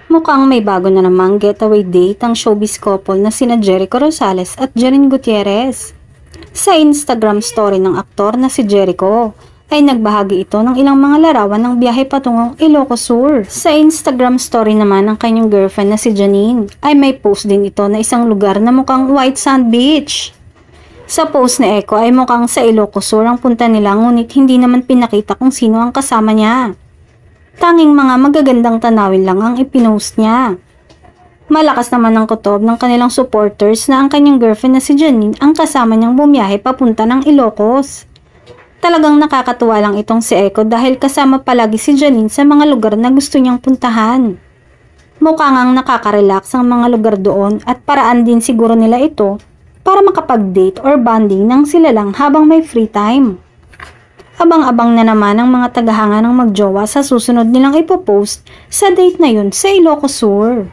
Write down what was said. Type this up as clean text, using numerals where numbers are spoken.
Mukhang may bago na namang getaway date ang showbiz couple na sina Jericho Rosales at Janine Gutierrez. Sa Instagram story ng aktor na si Jericho, ay nagbahagi ito ng ilang mga larawan ng biyahe patungong Ilocos Sur. Sa Instagram story naman ng kanyang girlfriend na si Janine, ay may post din ito na isang lugar na mukhang White Sand Beach. Sa post ni Echo ay mukhang sa Ilocos Sur ang punta nila, ngunit hindi naman pinakita kung sino ang kasama niya. Tanging mga magagandang tanawin lang ang ipinost niya. Malakas naman ang kutob ng kanilang supporters na ang kanyang girlfriend na si Janine ang kasama niyang bumiyahe papunta ng Ilocos. Talagang nakakatuwa lang itong si Echo dahil kasama palagi si Janine sa mga lugar na gusto niyang puntahan. Mukha ngang nakaka-relax ang mga lugar doon at paraan din siguro nila ito para makapag-date or bonding nang sila lang habang may free time. Abang-abang na naman ang mga tagahanga ng magjowa sa susunod nilang ipopost sa date na yun sa Ilocos Sur.